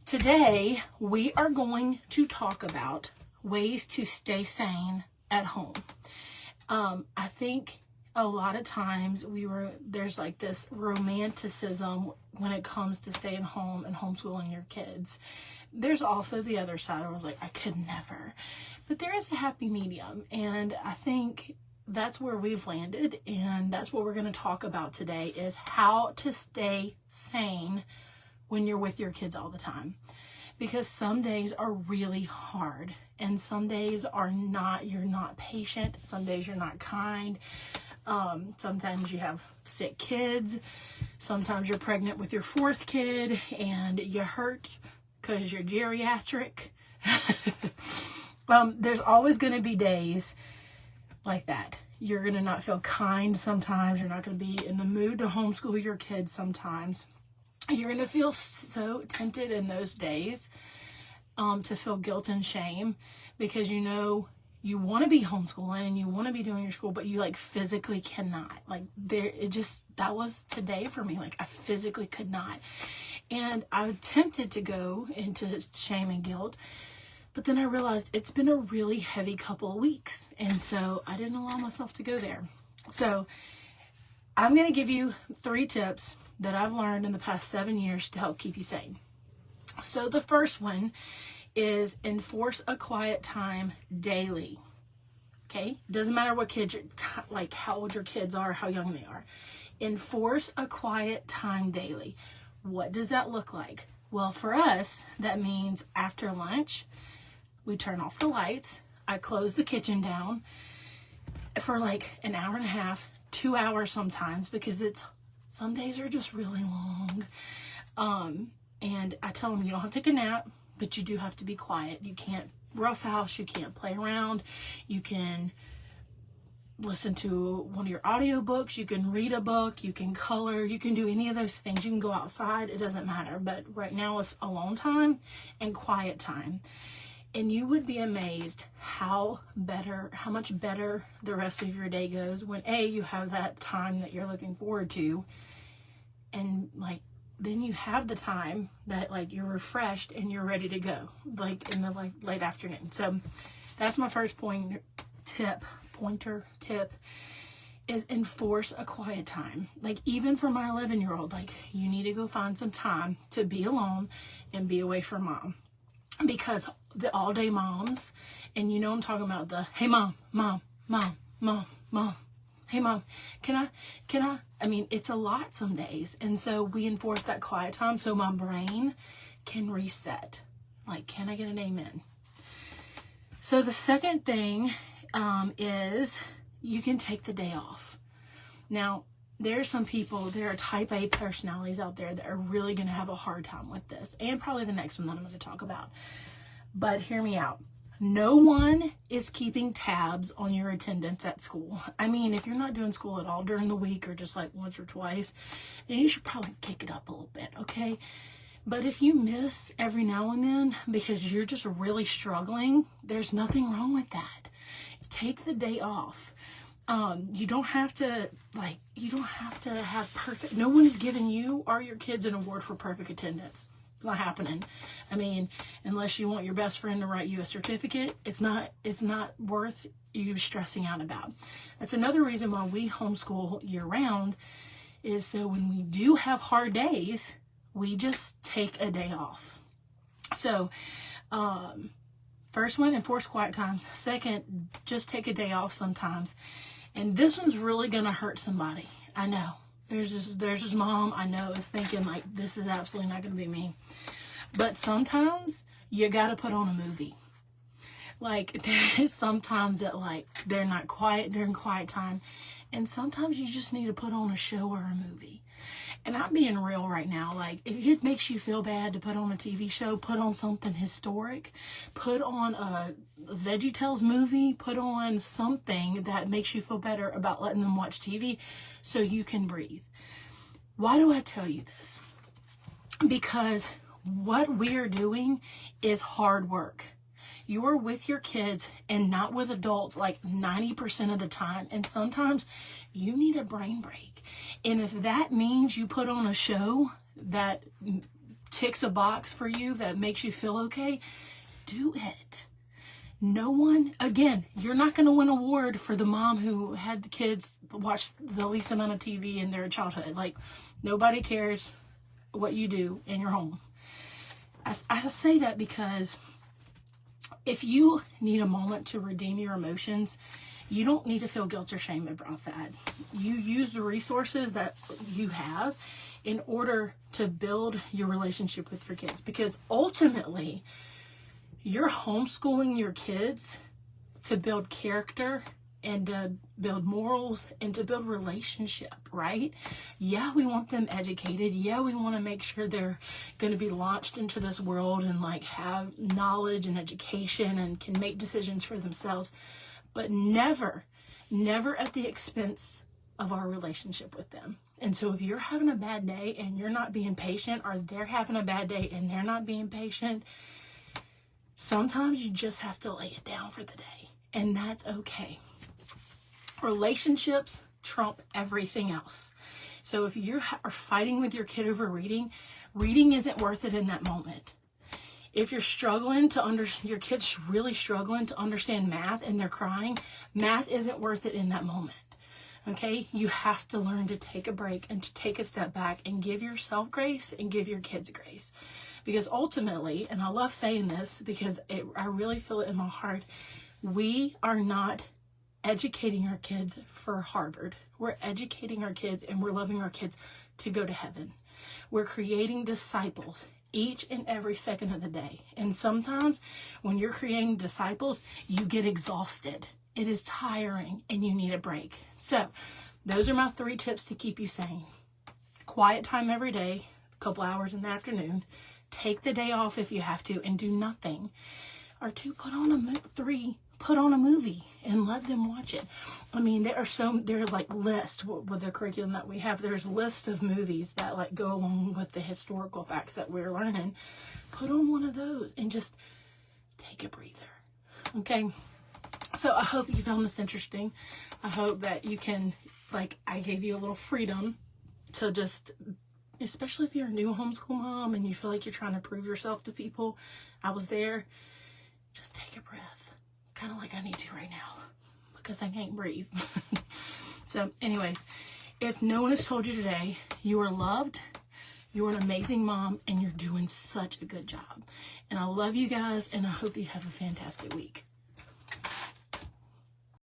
Today, we are going to talk about ways to stay sane at home. I think a lot of times there's like this romanticism when it comes to staying home and homeschooling your kids. There's also the other side where I was like, I could never. But there is a happy medium, and I think that's where we've landed, and that's what we're going to talk about today is how to stay sane when you're with your kids all the time. Because some days are really hard, and some days you're not patient, some days you're not kind. Sometimes you have sick kids, sometimes you're pregnant with your fourth kid and you hurt because you're geriatric. There's always going to be days like that. You're going to not feel kind sometimes. You're not going to be in the mood to homeschool your kids sometimes. You're going to feel so tempted in those days to feel guilt and shame because you know you want to be homeschooling and you want to be doing your school, but you like physically cannot. That was today for me. Like I physically could not. And I was tempted to go into shame and guilt, but then I realized it's been a really heavy couple of weeks. And so I didn't allow myself to go there. So I'm going to give you 3 tips that I've learned in the past 7 years to help keep you sane. So the first one is enforce a quiet time daily. Okay? Doesn't matter what kids, like how old your kids are, how young they are. Enforce a quiet time daily. What does that look like? Well, for us, that means after lunch, we turn off the lights. I close the kitchen down for like an hour and a half, 2 hours sometimes, because some days are just really long. And I tell them you don't have to take a nap, but you do have to be quiet. You can't roughhouse, you can't play around. You can listen to one of your audiobooks, you can read a book, you can color, you can do any of those things. You can go outside, it doesn't matter. But right now it's alone time and quiet time. And you would be amazed how much better the rest of your day goes when you have that time that you're looking forward to. And then you have the time that you're refreshed and you're ready to go, in the late afternoon. So that's my first tip is enforce a quiet time. Even for my 11-year-old, you need to go find some time to be alone and be away from mom. Because the all day moms, and I'm talking about the, hey mom, hey mom, can I? I mean, it's a lot some days. And so we enforce that quiet time so my brain can reset. Can I get an amen? So the second thing is you can take the day off. Now, there are type A personalities out there that are really going to have a hard time with this. And probably the next one that I'm going to talk about. But hear me out. No one is keeping tabs on your attendance at school. I mean, if you're not doing school at all during the week or just once or twice, then you should probably kick it up a little bit, okay? But if you miss every now and then because you're just really struggling, there's nothing wrong with that. Take the day off. You don't have to have perfect, no one is giving you or your kids an award for perfect attendance. It's not happening. I mean, unless you want your best friend to write you a certificate, it's not worth you stressing out about. That's another reason why we homeschool year round is so when we do have hard days, we just take a day off. So, first one, enforce quiet times. Second, just take a day off sometimes. And this one's really going to hurt somebody. I know. There's this mom I know is thinking this is absolutely not going to be me. But sometimes you got to put on a movie. There's sometimes that they're not quiet during quiet time. And sometimes you just need to put on a show or a movie. And I'm being real right now. If it makes you feel bad to put on a TV show, put on something historic, put on a VeggieTales movie, put on something that makes you feel better about letting them watch TV so you can breathe. Why do I tell you this? Because what we're doing is hard work. You are with your kids and not with adults 90% of the time. And sometimes you need a brain break. And if that means you put on a show that ticks a box for you, that makes you feel okay, do it. No one, again, you're not going to win an award for the mom who had the kids watch the least amount of TV in their childhood. Like, nobody cares what you do in your home. I say that because if you need a moment to redeem your emotions, you don't need to feel guilt or shame about that. You use the resources that you have in order to build your relationship with your kids, because ultimately you're homeschooling your kids to build character and to build morals and to build relationship, right? Yeah, we want them educated. Yeah, we want to make sure they're going to be launched into this world and like have knowledge and education and can make decisions for themselves, but never at the expense of our relationship with them. And so if you're having a bad day and you're not being patient, or they're having a bad day and they're not being patient, sometimes you just have to lay it down for the day, and that's okay. Relationships trump everything else. So if you are fighting with your kid over reading isn't worth it in that moment. If you're struggling to your kid's really struggling to understand math and they're crying, math isn't worth it in that moment. Okay? You have to learn to take a break and to take a step back and give yourself grace and give your kids grace. Because ultimately, and I love saying this because I really feel it in my heart, we are not educating our kids for Harvard. We're educating our kids and we're loving our kids to go to heaven. We're creating disciples each and every second of the day. And sometimes when you're creating disciples, you get exhausted. It is tiring and you need a break. So those are my 3 tips to keep you sane. Quiet time every day, a couple hours in the afternoon. Take the day off if you have to and do nothing. Or 2, put on a movie and let them watch it. I mean, there are like lists with the curriculum that we have. There's lists of movies that like go along with the historical facts that we're learning. Put on one of those and just take a breather. Okay? So I hope you found this interesting. I hope that you can, like, I gave you a little freedom to just, especially if you're a new homeschool mom and you feel like you're trying to prove yourself to people. I was there. Just take a breath. Kind of like I need to right now because I can't breathe. So anyways, if no one has told you today, you are loved, you're an amazing mom, and you're doing such a good job. And I love you guys, and I hope you have a fantastic week.